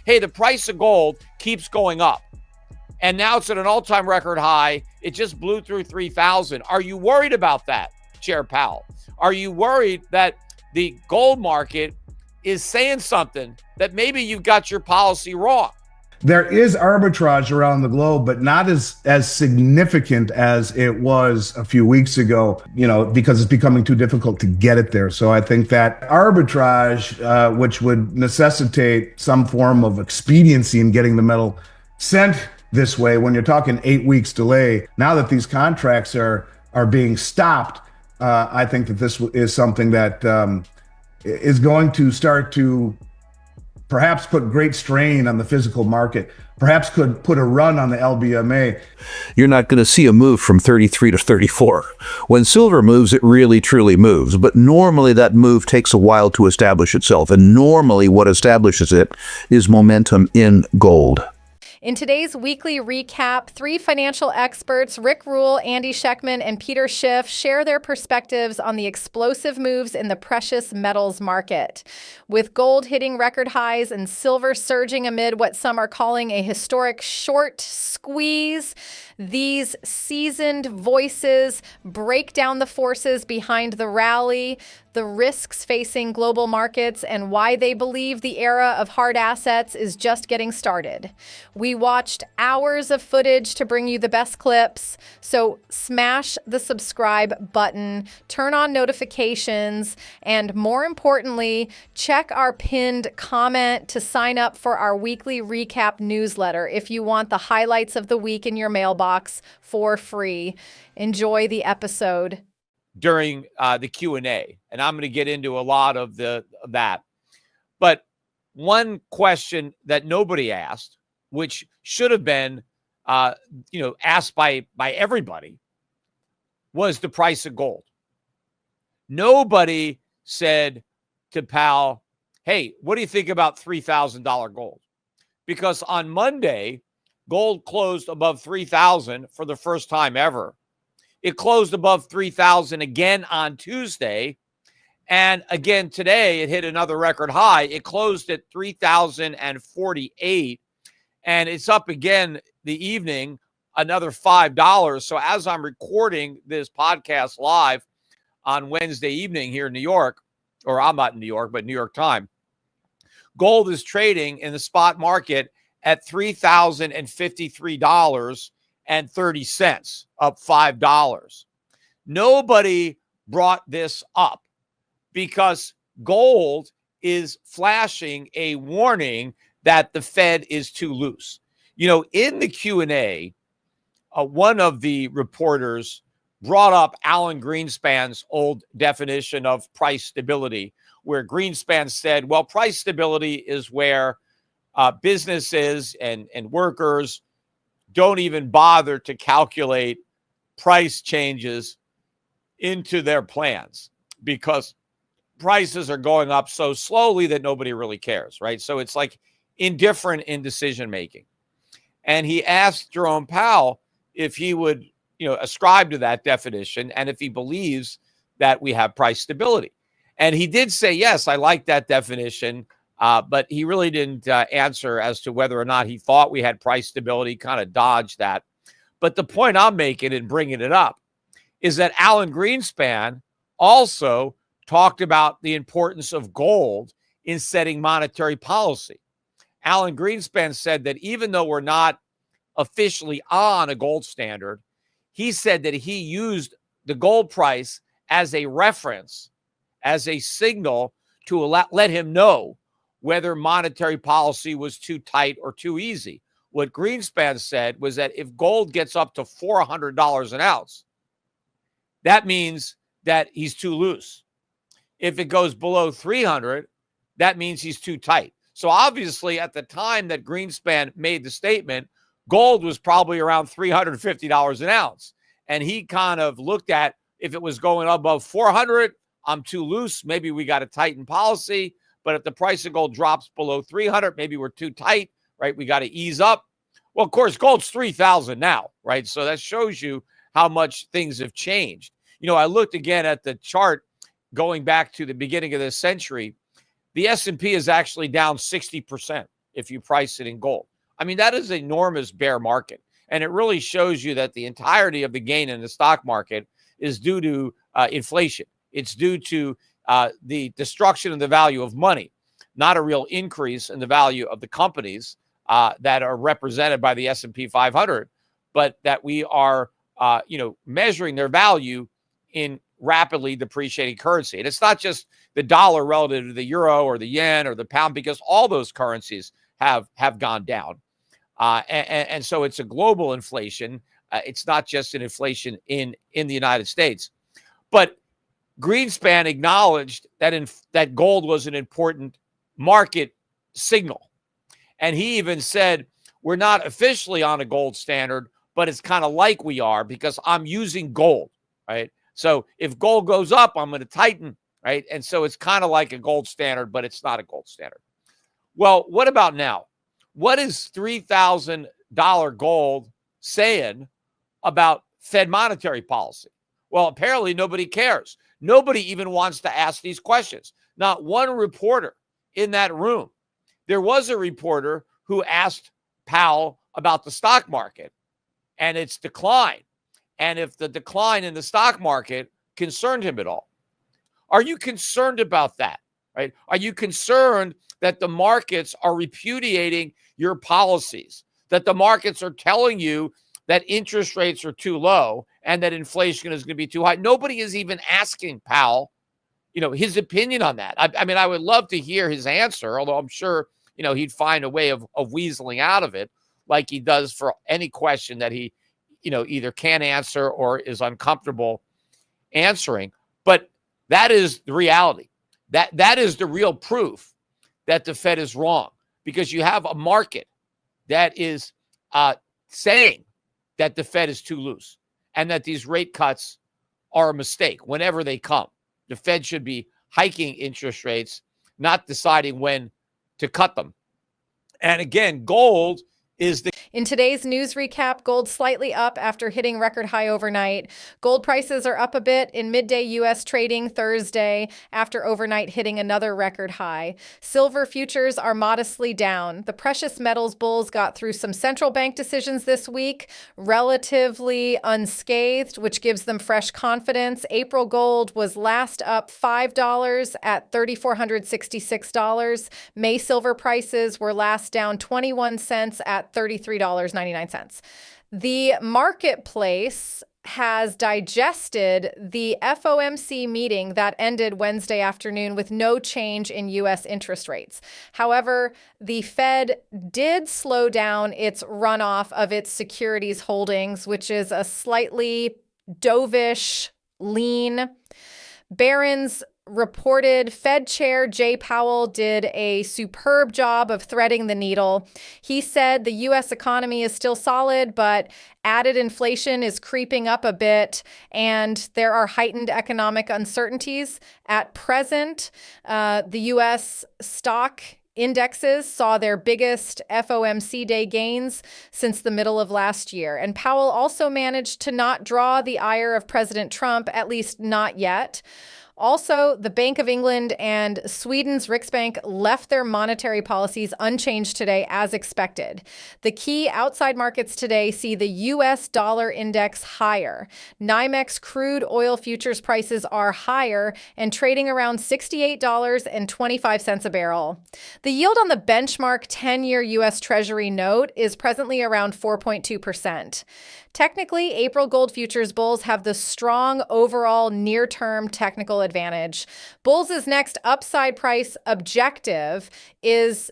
hey, the price of gold keeps going up. And now it's at an all-time record high. It just blew through 3,000. Are you worried about that, Chair Powell? Are you worried that the gold market is saying something that maybe you've got your policy wrong? There is arbitrage around the globe, but not as significant as it was a few weeks ago, because it's becoming too difficult to get it there. So I think that arbitrage, which would necessitate some form of expediency in getting the metal sent this way, when you're talking 8 weeks delay, now that these contracts are being stopped, I think that this is something that is going to start to perhaps put great strain on the physical market, perhaps could put a run on the LBMA. You're not going to see a move from 33 to 34. When silver moves, it really truly moves. But normally that move takes a while to establish itself. And normally what establishes it is momentum in gold. In today's weekly recap, 3 financial experts, Rick Rule, Andy Schectman, and Peter Schiff, share their perspectives on the explosive moves in the precious metals market. With gold hitting record highs and silver surging amid what some are calling a historic short squeeze, these seasoned voices break down the forces behind the rally, the risks facing global markets, and why they believe the era of hard assets is just getting started. We watched hours of footage to bring you the best clips, so smash the subscribe button, turn on notifications, and more importantly, check our pinned comment to sign up for our weekly recap newsletter if you want the highlights of the week in your mailbox for free. Enjoy the episode. During the Q&A, and I'm going to get into a lot of that. But one question that nobody asked, which should have been asked by everybody, was the price of gold. Nobody said to Powell, hey, what do you think about $3,000 gold? Because on Monday, gold closed above 3,000 for the first time ever. It closed above 3,000 again on Tuesday. And again today, it hit another record high. It closed at 3,048. And it's up again the evening, another $5. So as I'm recording this podcast live on Wednesday evening here in New York, or I'm not in New York, but New York time, gold is trading in the spot market at $3,053.30, up $5. Nobody brought this up because gold is flashing a warning that the Fed is too loose. In the Q&A, one of the reporters brought up Alan Greenspan's old definition of price stability, where Greenspan said, well, price stability is where businesses and workers don't even bother to calculate price changes into their plans because prices are going up so slowly that nobody really cares, right? So it's like indifferent in decision making. And he asked Jerome Powell if he would, ascribe to that definition and if he believes that we have price stability. And he did say, yes, I like that definition. But he really didn't answer as to whether or not he thought we had price stability, kind of dodged that. But the point I'm making in bringing it up is that Alan Greenspan also talked about the importance of gold in setting monetary policy. Alan Greenspan said that even though we're not officially on a gold standard, he said that he used the gold price as a reference, as a signal to let him know whether monetary policy was too tight or too easy. What Greenspan said was that if gold gets up to $400 an ounce, that means that he's too loose. If it goes below 300, that means he's too tight. So obviously at the time that Greenspan made the statement, gold was probably around $350 an ounce. And he kind of looked at, if it was going above 400, I'm too loose. Maybe we got to tighten policy. But if the price of gold drops below 300, maybe we're too tight, right? We got to ease up. Well, of course, gold's 3,000 now, right? So that shows you how much things have changed. I looked again at the chart going back to the beginning of this century. The S&P is actually down 60%. if you price it in gold. I mean, that is an enormous bear market. And it really shows you that the entirety of the gain in the stock market is due to inflation. It's due to the destruction of the value of money, not a real increase in the value of the companies that are represented by the S&P 500, but that we are, measuring their value in rapidly depreciating currency. And it's not just the dollar relative to the euro or the yen or the pound, because all those currencies have gone down. And so it's a global inflation. It's not just an inflation in the United States. But Greenspan acknowledged that gold was an important market signal. And he even said, we're not officially on a gold standard, but it's kind of like we are because I'm using gold, right? So if gold goes up, I'm going to tighten, right? And so it's kind of like a gold standard, but it's not a gold standard. Well, what about now? What is $3,000 gold saying about Fed monetary policy? Well, apparently nobody cares. Nobody even wants to ask these questions. Not one reporter in that room. There was a reporter who asked Powell about the stock market and its decline, and if the decline in the stock market concerned him at all. Are you concerned about that, right? Are you concerned that the markets are repudiating your policies, that the markets are telling you that interest rates are too low and that inflation is going to be too high? Nobody is even asking Powell, his opinion on that. I mean, I would love to hear his answer, although I'm sure, he'd find a way of weaseling out of it like he does for any question that he, either can't answer or is uncomfortable answering. But that is the reality. That is the real proof that the Fed is wrong, because you have a market that is saying that the Fed is too loose and that these rate cuts are a mistake whenever they come. The Fed should be hiking interest rates, not deciding when to cut them. And again, gold is the... In today's news recap, gold slightly up after hitting record high overnight. Gold prices are up a bit in midday U.S. trading Thursday after overnight hitting another record high. Silver futures are modestly down. The precious metals bulls got through some central bank decisions this week, relatively unscathed, which gives them fresh confidence. April gold was last up $5 at $3,466. May silver prices were last down 21 cents at $33.99. The marketplace has digested the FOMC meeting that ended Wednesday afternoon with no change in U.S. interest rates. However, the Fed did slow down its runoff of its securities holdings, which is a slightly dovish lean. Barron's reported Fed Chair Jay Powell did a superb job of threading the needle. He said the U.S. economy is still solid, but added inflation is creeping up a bit, and there are heightened economic uncertainties. At present, the U.S. stock indexes saw their biggest FOMC day gains since the middle of last year. And Powell also managed to not draw the ire of President Trump, at least not yet. Also, the Bank of England and Sweden's Riksbank left their monetary policies unchanged today as expected. The key outside markets today see the U.S. dollar index higher. NYMEX crude oil futures prices are higher and trading around $68.25 a barrel. The yield on the benchmark 10-year U.S. Treasury note is presently around 4.2%. Technically, April gold futures bulls have the strong overall near-term technical advantage. Bulls' next upside price objective is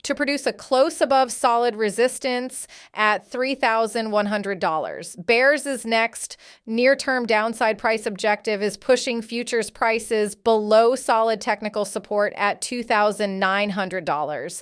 to produce a close above solid resistance at $3,100. Bears' next near-term downside price objective is pushing futures prices below solid technical support at $2,900.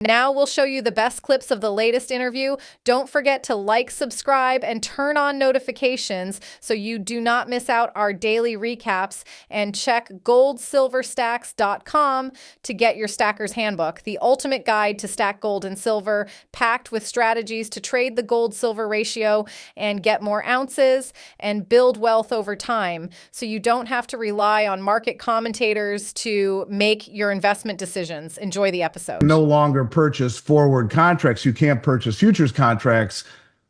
Now we'll show you the best clips of the latest interview. Don't forget to like, subscribe, and turn on notifications so you do not miss out our daily recaps. And check goldsilverstacks.com to get your Stacker's Handbook, the ultimate guide to stack gold and silver, packed with strategies to trade the gold-silver ratio and get more ounces and build wealth over time, so you don't have to rely on market commentators to make your investment decisions. Enjoy the episode. No longer purchase forward contracts. You can't purchase futures contracts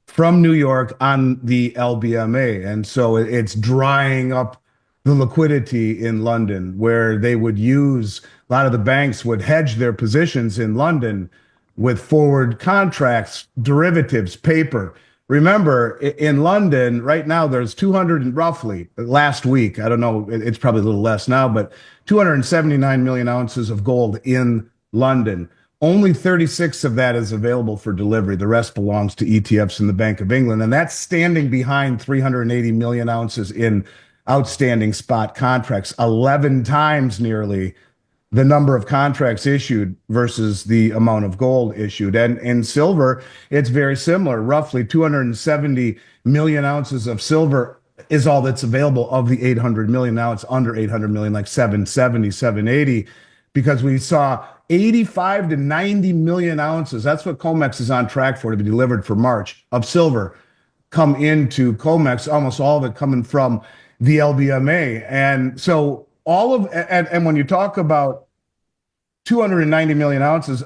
from New York on the LBMA. And so it's drying up the liquidity in London, where they would use, a lot of the banks would hedge their positions in London with forward contracts, derivatives, paper. Remember, in London right now, there's 200 roughly, last week, I don't know, it's probably a little less now, but 279 million ounces of gold in London. Only 36 of that is available for delivery. The rest belongs to ETFs in the Bank of England. And that's standing behind 380 million ounces in outstanding spot contracts, 11 times nearly the number of contracts issued versus the amount of gold issued. And in silver, it's very similar. Roughly 270 million ounces of silver is all that's available of the 800 million. Now it's under 800 million, like 770, 780, because we saw 85 to 90 million ounces. That's what COMEX is on track for, to be delivered for March, of silver come into COMEX, almost all of it coming from the LBMA. And so all of, and when you talk about 290 million ounces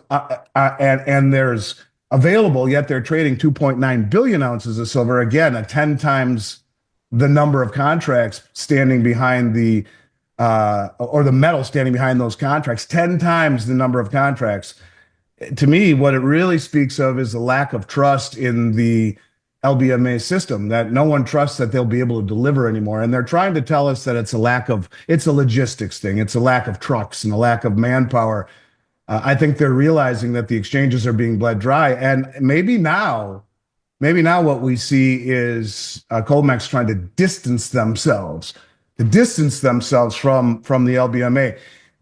and there's available, yet they're trading 2.9 billion ounces of silver, again, 10 times the number of contracts standing behind the or the metal standing behind those contracts, 10 times the number of contracts. To me, what it really speaks of is the lack of trust in the LBMA system, that no one trusts that they'll be able to deliver anymore. And they're trying to tell us that it's a logistics thing. It's a lack of trucks and a lack of manpower. I think they're realizing that the exchanges are being bled dry. And maybe now what we see is COMEX trying to distance themselves from the LBMA.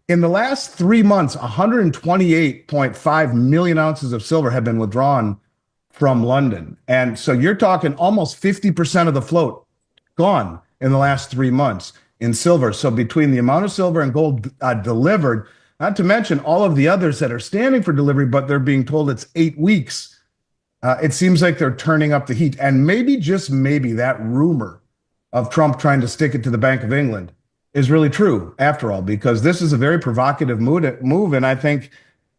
In the last 3 months, 128.5 million ounces of silver have been withdrawn from London. And so you're talking almost 50% of the float gone in the last 3 months in silver. So between the amount of silver and gold delivered, not to mention all of the others that are standing for delivery, but they're being told it's 8 weeks, it seems like they're turning up the heat. And maybe, just maybe, that rumor of Trump trying to stick it to the Bank of England is really true, after all, because this is a very provocative move. And I think,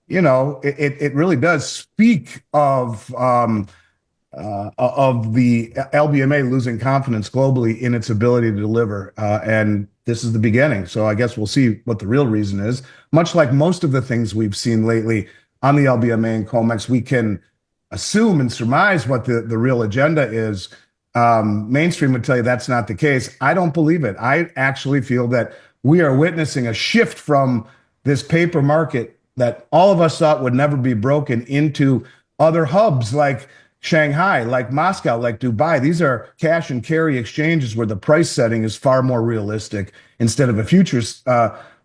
it really does speak of the LBMA losing confidence globally in its ability to deliver. And this is the beginning. So I guess we'll see what the real reason is. Much like most of the things we've seen lately on the LBMA and COMEX, we can assume and surmise what the real agenda is. Mainstream would tell you that's not the case. I don't believe it. I actually feel that we are witnessing a shift from this paper market that all of us thought would never be broken into other hubs like Shanghai, like Moscow, like Dubai. These are cash and carry exchanges where the price setting is far more realistic, instead of a futures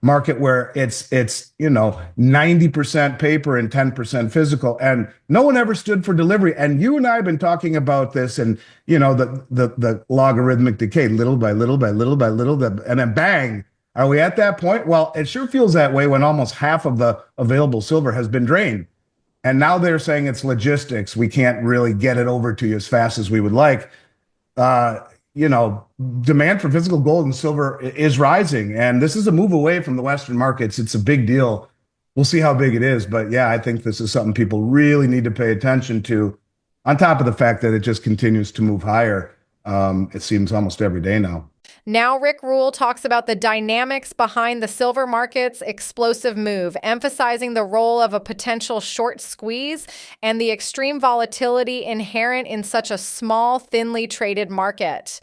market where it's 90% paper and 10% physical, and no one ever stood for delivery. And you and I have been talking about this, and the logarithmic decay, little by little by little by little, and then bang, are we at that point? Well, it sure feels that way when almost half of the available silver has been drained. And now they're saying it's logistics. We can't really get it over to you as fast as we would like. Demand for physical gold and silver is rising, and this is a move away from the Western markets. It's a big deal. We'll see how big it is, but yeah, I think this is something people really need to pay attention to, on top of the fact that it just continues to move higher. It seems almost every day now. Now, Rick Rule talks about the dynamics behind the silver market's explosive move, emphasizing the role of a potential short squeeze and the extreme volatility inherent in such a small, thinly traded market.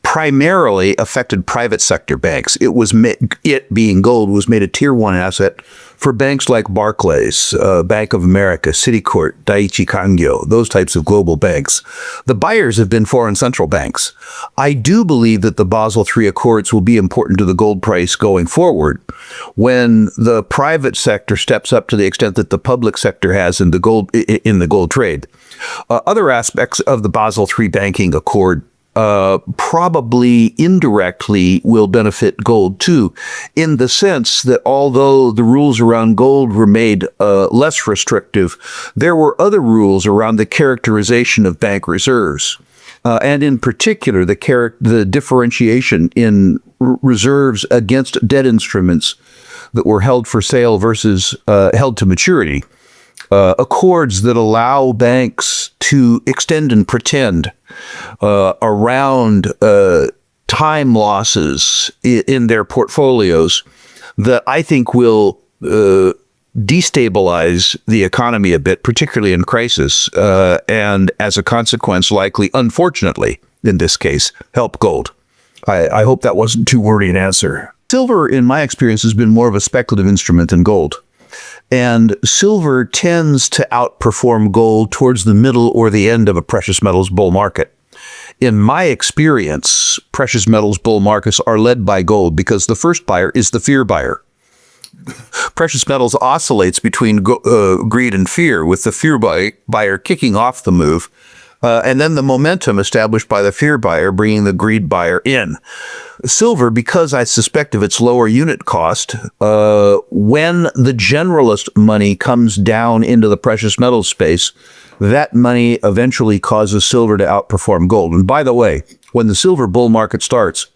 Primarily affected private sector banks. It being gold was made a tier 1 asset for banks like Barclays, Bank of America, Citicorp, Daiichi Kangyo, those types of global banks. The buyers have been foreign central banks. I do believe that the Basel III Accords will be important to the gold price going forward when the private sector steps up to the extent that the public sector has in the gold trade. Other aspects of the Basel III banking accord probably indirectly will benefit gold too, in the sense that although the rules around gold were made less restrictive, there were other rules around the characterization of bank reserves. And in particular, the differentiation in reserves against debt instruments that were held for sale versus held to maturity. accords that allow banks to extend and pretend around time losses in their portfolios that I think will destabilize the economy a bit, particularly in crisis, and as a consequence, likely, unfortunately, in this case, help gold. I hope that wasn't too wordy an answer. Silver, in my experience, has been more of a speculative instrument than gold. And silver tends to outperform gold towards the middle or the end of a precious metals bull market. In my experience, precious metals bull markets are led by gold because the first buyer is the fear buyer. Precious metals oscillates between greed and fear, with the fear buyer kicking off the move, and then the momentum established by the fear buyer bringing the greed buyer in. Silver, because I suspect of its lower unit cost, when the generalist money comes down into the precious metals space, that money eventually causes silver to outperform gold. And by the way, when the silver bull market starts,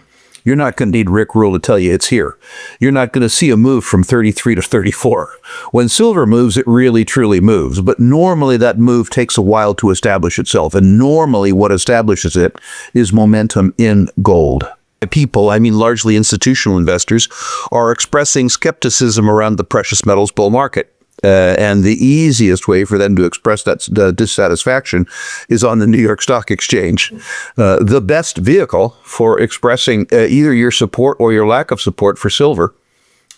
you're not going to need Rick Rule to tell you it's here. You're not going to see a move from 33 to 34. When silver moves, it really, truly moves. But normally that move takes a while to establish itself. And normally what establishes it is momentum in gold. People, I mean largely institutional investors, are expressing skepticism around the precious metals bull market. And the easiest way for them to express that dissatisfaction is on the New York Stock Exchange. The best vehicle for expressing either your support or your lack of support for silver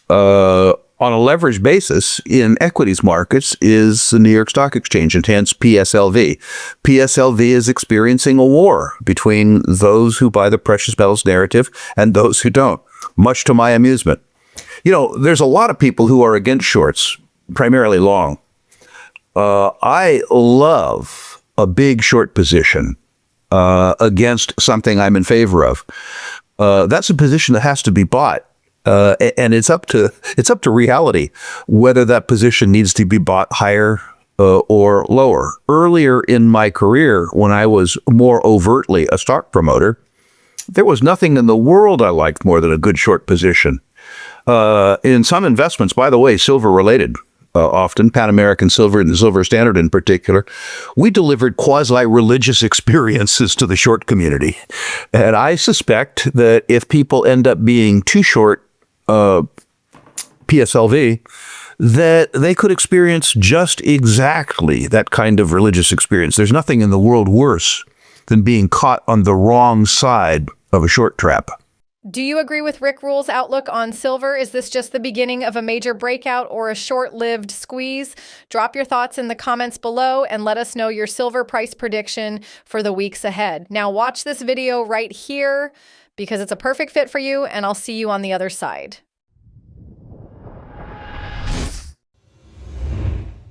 on a leverage basis in equities markets is the New York Stock Exchange, and hence PSLV. PSLV is experiencing a war between those who buy the precious metals narrative and those who don't, much to my amusement. You know, there's a lot of people who are against shorts, primarily long. I love a big short position against something I'm in favor of. That's a position that has to be bought. And it's up to reality whether that position needs to be bought higher or lower. Earlier in my career, when I was more overtly a stock promoter, there was nothing in the world I liked more than a good short position. In some investments, by the way, silver related, often Pan American Silver and the Silver Standard in particular, we delivered quasi-religious experiences to the short community. And I suspect that if people end up being too short PSLV, that they could experience just exactly that kind of religious experience. There's nothing in the world worse than being caught on the wrong side of a short trap. Do you agree with Rick Rule's outlook on silver? Is this just the beginning of a major breakout or a short-lived squeeze? Drop your thoughts in the comments below and let us know your silver price prediction for the weeks ahead. Now watch this video right here because it's a perfect fit for you, and I'll see you on the other side.